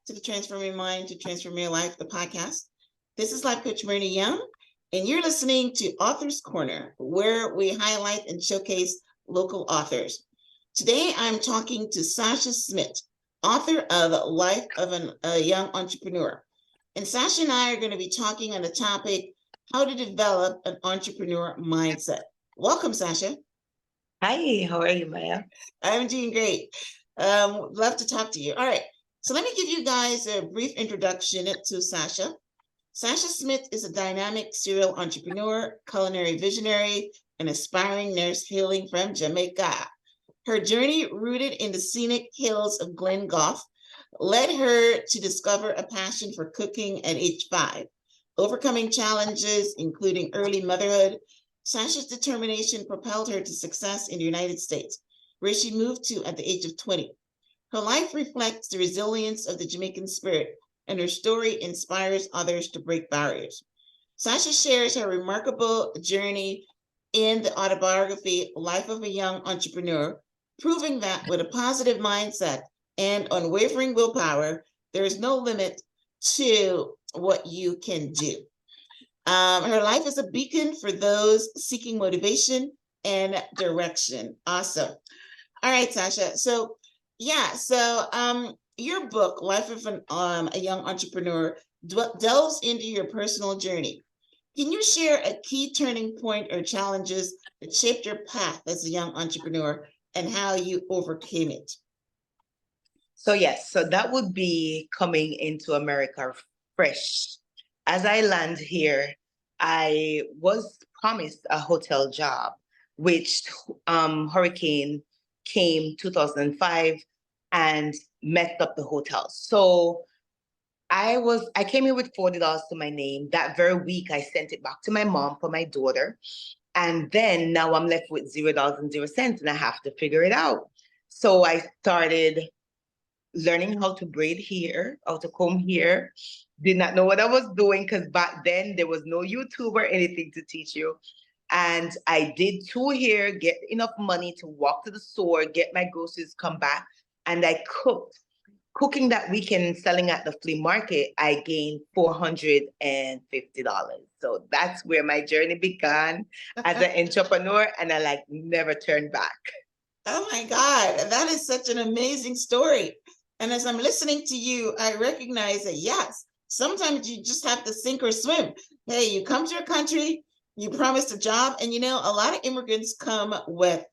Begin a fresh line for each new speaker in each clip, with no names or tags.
to the Transform Your Mind to Transform Your Life, the podcast. This is Life Coach Marina Young, and you're listening to Author's Corner, where we highlight and showcase local authors. Today, I'm talking to Sasha Smith, author of Life of a Young Entrepreneur. And Sasha and I are going to be talking on the topic, how to develop an entrepreneur mindset. Welcome, Sasha.
Hi, how are you, Maya?
I'm doing great. Love to talk to you. All right. So let me give you guys a brief introduction to Sasha. Sasha Smith is a dynamic serial entrepreneur, culinary visionary, and aspiring nurse hailing from Jamaica. Her journey, rooted in the scenic hills of Glen Gough, led her to discover a passion for cooking at age 5. Overcoming challenges, including early motherhood, Sasha's determination propelled her to success in the United States, where she moved to at the age of 20. Her life reflects the resilience of the Jamaican spirit, and her story inspires others to break barriers. Sasha shares her remarkable journey in the autobiography, Life of a Young Entrepreneur, proving that with a positive mindset and unwavering willpower, there is no limit to what you can do. Her life is a beacon for those seeking motivation and direction. Awesome. All right, Sasha. So your book, Life of a Young Entrepreneur, delves into your personal journey. Can you share a key turning point or challenges that shaped your path as a young entrepreneur and how you overcame it?
So that would be coming into America fresh. As I land here, I was promised a hotel job, which hurricane came 2005 and messed up the hotel. So I came in with $40 to my name. That very week, I sent it back to my mom for my daughter. And then now I'm left with $0.00, and I have to figure it out. So I started learning how to braid hair, how to comb hair. Did not know what I was doing because back then there was no YouTube or anything to teach you. And I did 2 hair, get enough money to walk to the store, get my groceries, come back, and I cooked. Cooking that weekend, selling at the flea market, I gained $450. So that's where my journey began as an entrepreneur, and I never turned back.
Oh my God, that is such an amazing story. And as I'm listening to you, I recognize that, yes, sometimes you just have to sink or swim. Hey, you come to your country, you promised a job, and a lot of immigrants come with,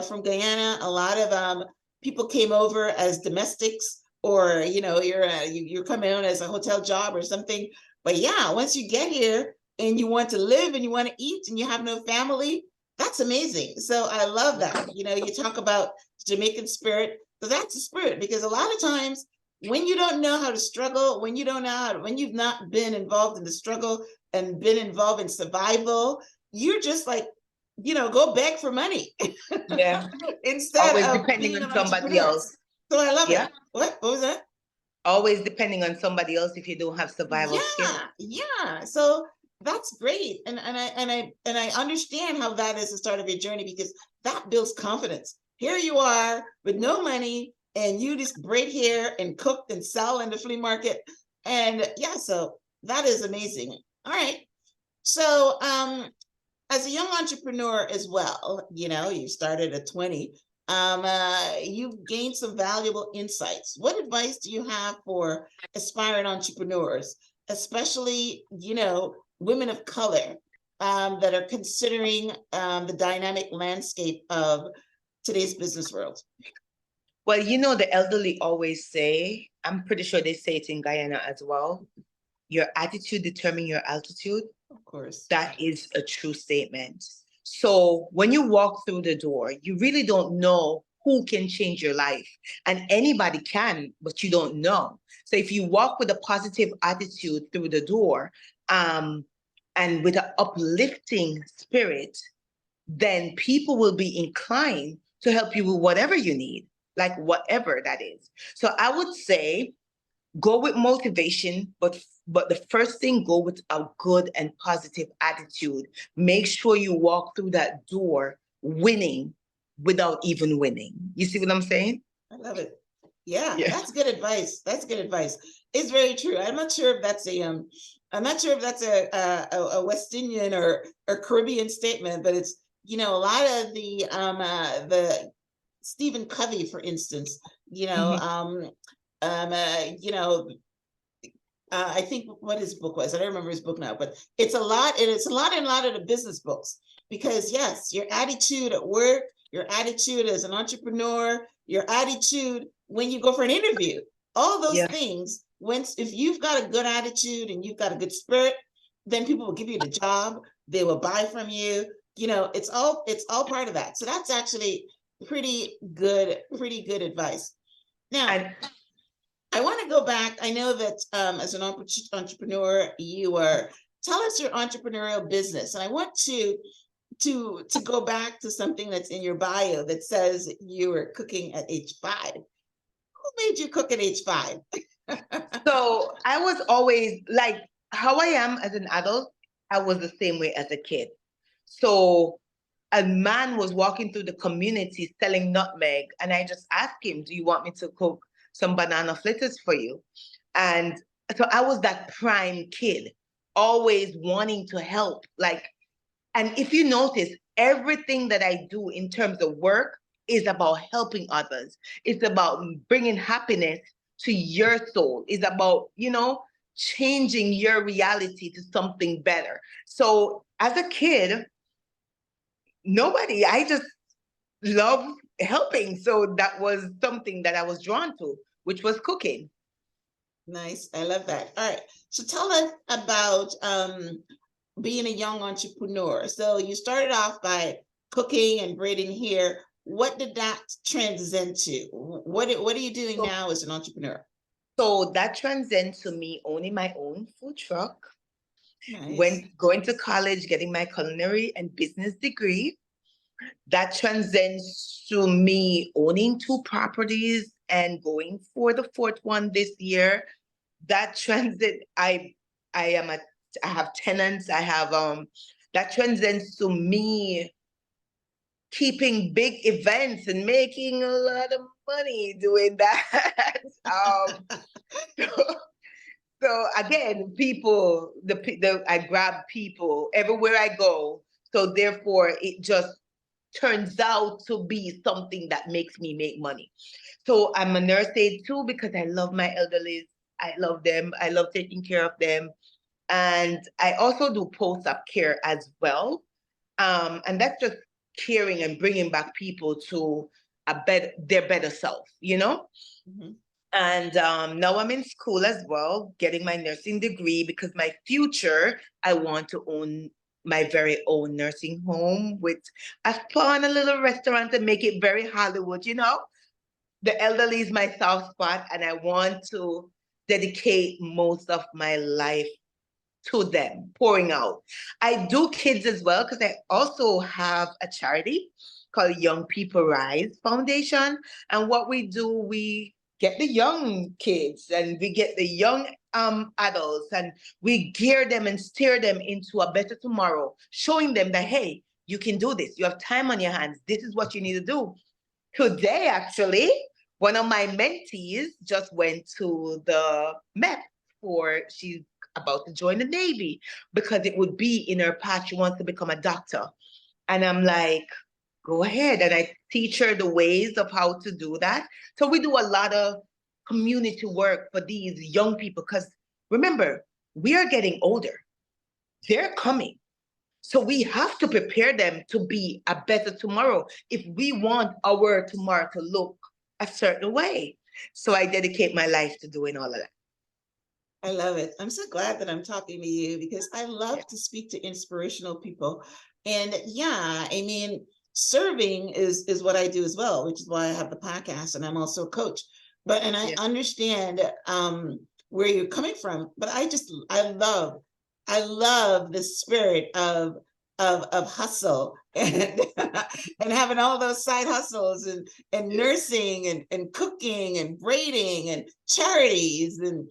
from Guyana, a lot of people came over as domestics, or you're coming on as a hotel job or something. But yeah, once you get here and you want to live and you want to eat and you have no family, that's amazing. So I love that. You talk about Jamaican spirit. So that's the spirit, because a lot of times when you don't know how to struggle, when you've not been involved in the struggle and been involved in survival, you're just go beg for money.
Yeah.
Instead
Always
of
depending
being
on
an
somebody
entrepreneur.
else.
So I love it. What was that?
Always depending on somebody else if you don't have survival skills.
Yeah. So that's great. And I understand how that is the start of your journey, because that builds confidence. Here you are with no money, and you just braid hair and cook and sell in the flea market. And so that is amazing. All right. So as a young entrepreneur as well, you started at 20. You've gained some valuable insights. What advice do you have for aspiring entrepreneurs, especially, women of color that are considering the dynamic landscape of today's business world?
Well, the elderly always say, I'm pretty sure they say it in Guyana as well, your attitude determines your altitude.
Of course.
That is a true statement. So when you walk through the door, you really don't know who can change your life. And anybody can, but you don't know. So if you walk with a positive attitude through the door, and with an uplifting spirit, then people will be inclined to help you with whatever you need, like whatever that is. So I would say go with motivation, but the first thing, go with a good and positive attitude. Make sure you walk through that door winning without even winning. You see what I'm saying?
I love it. Yeah,
Yeah.
that's good advice. That's good advice. It's very true. I'm not sure if that's I'm not sure if that's a West Indian or Caribbean statement, but it's, you know, a lot of the Stephen Covey, for instance, you know,
Mhm.
you know, I think what his book was. I don't remember his book now, but it's a lot, and it's a lot in a lot of the business books. Because yes, your attitude at work, your attitude as an entrepreneur, your attitude when you go for an interview, all those
Yeah.
things. Once if you've got a good attitude and you've got a good spirit, then people will give you the job. They will buy from you. You know, it's all part of that. So that's actually pretty good advice. Now,
And
I want to go back. I know that as an entrepreneur, you are. Tell us your entrepreneurial business, and I want to go back to something that's in your bio that says you were cooking at age 5. Who made you cook at age 5?
so I was always like how I am as an adult, I was the same way as a kid. So a man was walking through the community selling nutmeg, and I just asked him, "Do you want me to cook some banana fritters for you?" And so I was that prime kid, always wanting to help. Like, and if you notice, everything that I do in terms of work is about helping others. It's about bringing happiness to your soul. It's about, changing your reality to something better. So as a kid, I just love helping. So that was something that I was drawn to, which was cooking.
Nice. I love that. All right. So tell us about being a young entrepreneur. So you started off by cooking and braiding hair. What did that transcend to? What are you doing
So,
now as an entrepreneur?
so that transcends to me owning my own food truck,
Nice.
when going to college, getting my culinary and business degree. That transcends to me owning 2 properties and going for the fourth one this year. That transit, I am a I have tenants. I have that transcends to me keeping big events and making a lot of money doing that. So, so again, people, I grab people everywhere I go. So therefore, it just turns out to be something that makes me make money. So I'm a nurse aide too because I love my elderly. I love them. I love taking care of them. And I also do post-op care as well. And that's just caring and bringing back people to their better self.
Mhm.
And now I'm in school as well, getting my nursing degree because my future, I want to own my very own nursing home with a fun, a little restaurant and make it very Hollywood. The elderly is my soft spot, and I want to dedicate most of my life to them, pouring out. I do kids as well because I also have a charity called Young People Rise Foundation. And what we do, we get the young kids and we get the young adults, and we gear them and steer them into a better tomorrow, showing them that, hey, you can do this. You have time on your hands. This is what you need to do. Today, actually, one of my mentees just went to the Met she's about to join the Navy because it would be in her path. She wants to become a doctor. And I'm like, go ahead. And I teach her the ways of how to do that. So we do a lot of community work for these young people because remember, we are getting older. They're coming. So we have to prepare them to be a better tomorrow if we want our tomorrow to look a certain way. So I dedicate my life to doing all of that.
I love it. I'm so glad that I'm talking to you because I
Yeah.
love to speak to inspirational people. And yeah, I mean, serving is what I do as well, which is why I have the podcast and I'm also a coach. But and I
Yeah.
understand where you're coming from, but I love the spirit of hustle and having all those side hustles and nursing and cooking and braiding and charities and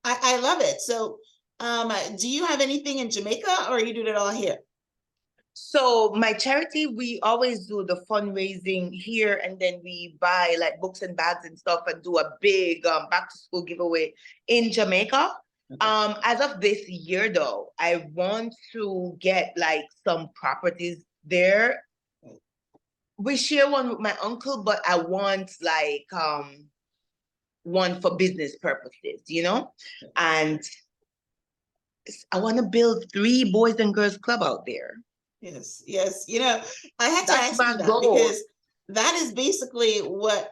I love it. So, do you have anything in Jamaica or you do it all here?
So my charity, we always do the fundraising here, and then we buy like books and bags and stuff, and do a big back to school giveaway in Jamaica.
Okay.
As of this year though, I want to get like some properties there. We share one with my uncle, but I want like one for business purposes, you know? And I want to build 3 boys and girls club out there.
Yes, yes. You know, I had to
That's
ask you
my
that
goal.
because that is basically what,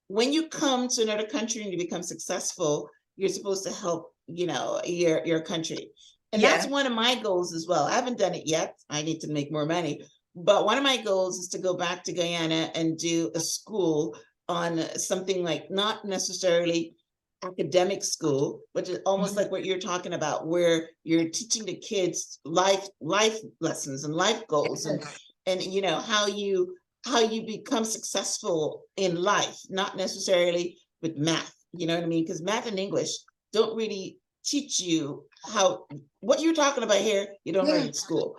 when you come to another country and you become successful, you're supposed to help, your country. And that's
Yeah.
one of my goals as well. I haven't done it yet. I need to make more money. But one of my goals is to go back to Guyana and do a school on something like not necessarily academic school, which is almost like what you're talking about, where you're teaching the kids life lessons and life goals, and how you become successful in life, not necessarily with math. You know what I mean? Because math and English don't really teach you what you're talking about here. You don't learn
Yeah.
in school.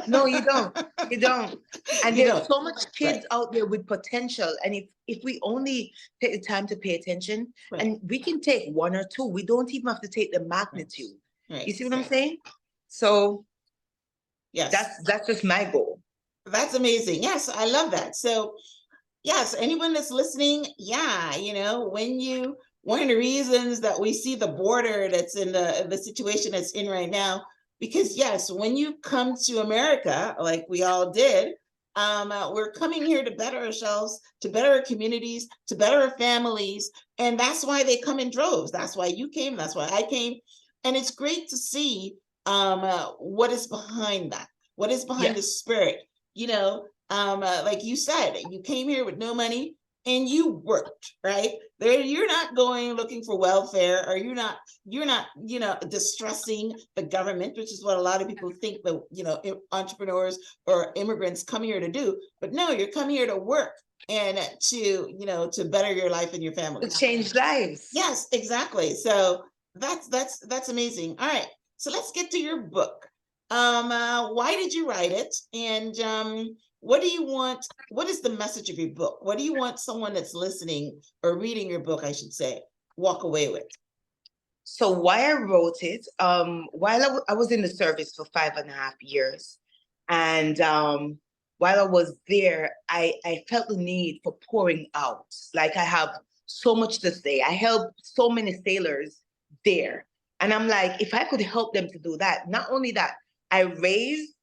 No, you don't. You don't. And
You
there's
don't.
so much
Right.
kids out there with potential. And if we only take the time to pay attention,
Right.
and we can take 1 or 2, we don't even have to take the magnitude.
Right.
You see what I'm saying? So
Yes.
that's just my goal.
That's amazing. Yes, I love that. So yes, anyone that's listening, one of the reasons that we see the border that's in the situation that's in right now, because yes, when you come to America, like we all did, we're coming here to better ourselves, to better our communities, to better our families, and that's why they come in droves. That's why you came. That's why I came, and it's great to see what is behind that. What is behind the spirit? Like you said, you came here with no money and you worked, right? There, you're not going looking for welfare, or you're not distressing the government, which is what a lot of people think that entrepreneurs or immigrants come here to do. But no, you're coming here to work and to better your life and your family.
To change lives.
Yes, exactly. So that's amazing. All right, so let's get to your book. Why did you write it? And what do you want? What is the message of your book? What do you want someone that's listening or reading your book, I should say, walk away with?
So why I wrote it, while I was in the service for 5.5 years, and while I was there, I felt the need for pouring out. Like I have so much to say. I helped so many sailors there. And I'm like, if I could help them to do that, not only that, I raised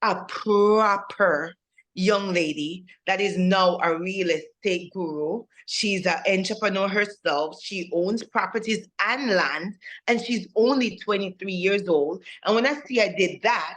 a proper young lady that is now a real estate guru. She's an entrepreneur herself. She owns properties and land, and she's only 23 years old. And when I see I did that,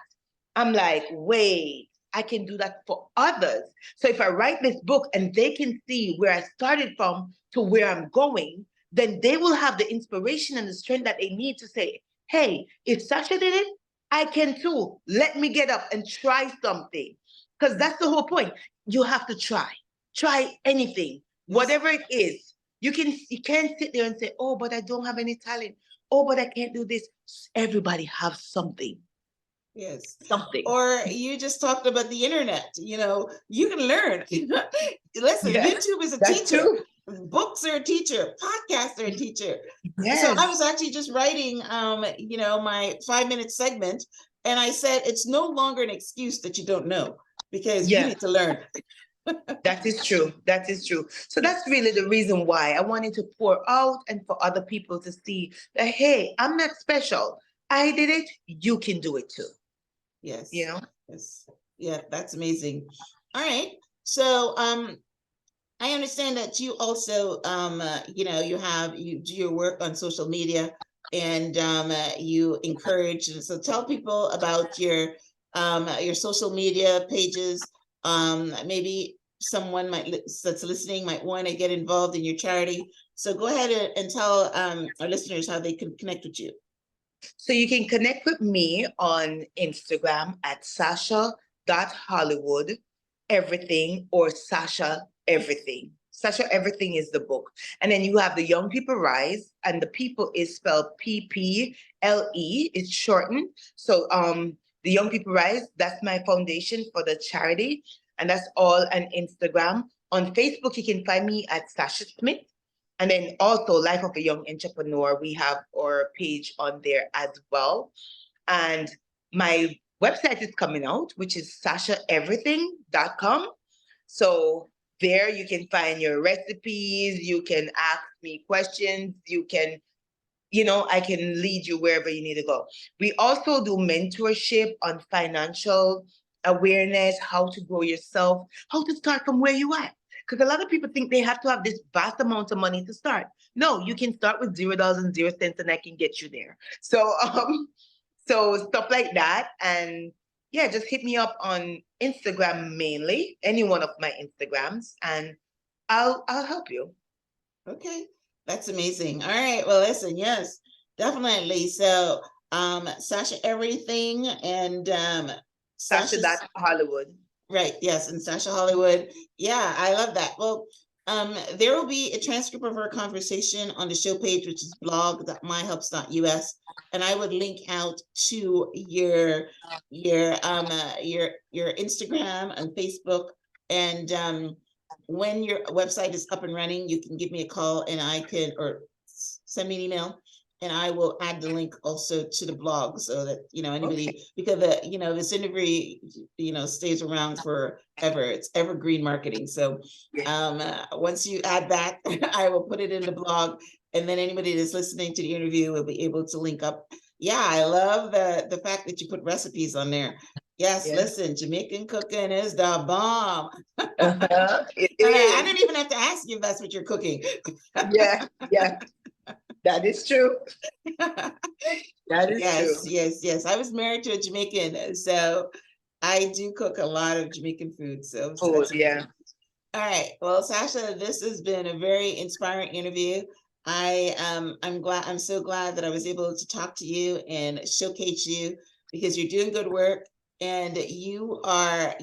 I'm like, wait, I can do that for others. So if I write this book and they can see where I started from to where I'm going, then they will have the inspiration and the strength that they need to say, hey, if Sasha did it, I can too. Let me get up and try something. Because that's the whole point. You have to try. Try anything, whatever it is. You can't sit there and say, oh, but I don't have any talent. Oh, but I can't do this. Everybody have something.
Yes.
Something.
Or you just talked about the internet. You can learn. Listen, YouTube is a teacher.
True.
Books are a teacher. Podcasts are a teacher.
Yes.
So I was actually just writing, my 5-minute segment, and I said it's no longer an excuse that you don't know, because you need to learn.
That is true. That is true. So that's really the reason why I wanted to pour out and for other people to see that, hey, I'm not special. I did it. You can do it too.
Yes.
Yes.
Yeah, that's amazing. All right. So I understand that you also you do your work on social media, and you encourage. So tell people about your social media pages. Maybe someone that's listening might want to get involved in your charity. So go ahead and tell our listeners how they can connect with you.
So you can connect with me on Instagram at Sasha.Hollywood everything, or Sasha everything. Sasha Everything is the book. And then you have the Young People Rise, and the people is spelled PPLE. It's shortened. So The Young People Rise, that's my foundation for the charity. And that's all on Instagram. On Facebook, you can find me at Sasha Smith. And then also Life of a Young Entrepreneur. We have our page on there as well. And my website is coming out, which is sashaeverything.com. So there you can find your recipes, you can ask me questions, you can, I can lead you wherever you need to go. We also do mentorship on financial awareness, how to grow yourself, how to start from where you are. Because a lot of people think they have to have this vast amount of money to start. No, you can start with $0.00 and I can get you there. So stuff like that. And yeah, just hit me up on Instagram mainly, any one of my Instagrams, and I'll help you.
Okay, that's amazing. All right, well, listen, yes, definitely. So, Sasha Everything and
Sasha
Sasha's
Hollywood.
right, yes, and Sasha Hollywood. Yeah, I love that. Well, there will be a transcript of our conversation on the show page, which is blog.myhelps.us, and I would link out to your Instagram and Facebook, and when your website is up and running, you can give me a call and I can, or send me an email, and I will add the link also to the blog so that, anybody,
Okay.
because this interview, stays around forever. It's evergreen marketing. So once you add that, I will put it in the blog, and then anybody that's listening to the interview will be able to link up. Yeah, I love the fact that you put recipes on there. Yes,
Yeah.
listen, Jamaican cooking is the bomb.
It
I
is.
don't even have to ask you if that's what you're cooking.
Yeah, that is true. That is
Yes,
true.
yes. I was married to a Jamaican, so I do cook a lot of Jamaican food. So
Oh,
that's
yeah.
all right. Well, Sasha, this has been a very inspiring interview. I'm so glad that I was able to talk to you and showcase you, because you're doing good work, and you are,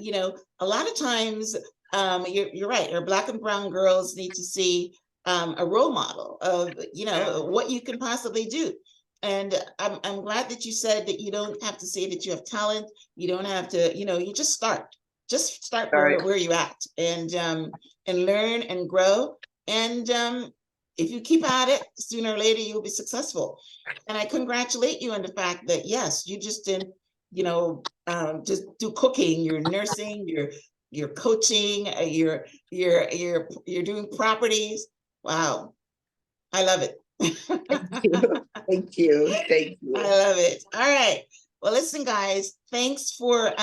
a lot of times, you're right. Our Black and brown girls need to see a role model of, what you can possibly do. And I'm glad that you said that you don't have to say that you have talent. You don't have to, you just start. Just start
Sorry.
where you're at, and learn and grow. And if you keep at it, sooner or later you'll be successful. And I congratulate you on the fact that yes, you just didn't, just do cooking. You're nursing. You're coaching. You're doing properties. Wow, I love it.
Thank you. Thank you. Thank you.
I love it. All right. Well, listen, guys, thanks for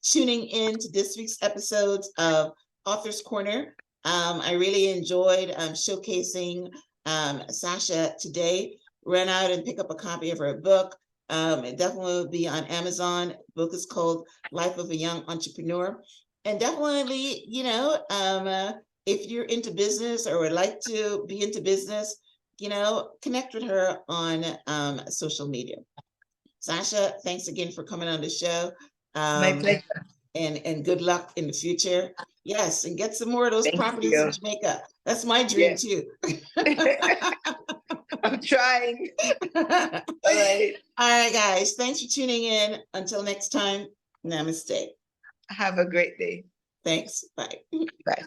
tuning in to this week's episodes of Author's Corner. I really enjoyed showcasing Sasha today. Run out and pick up a copy of her book. It definitely will be on Amazon. The book is called Life of a Young Entrepreneur. And definitely, if you're into business or would like to be into business, connect with her on social media. Sasha, thanks again for coming on the show.
My pleasure.
And good luck in the future. Yes, and get some more of those
Thank
properties in
you.
Jamaica. That's my dream too.
I'm trying. All right.
All right, guys. Thanks for tuning in. Until next time, namaste.
Have a great day.
Thanks. Bye.
Bye.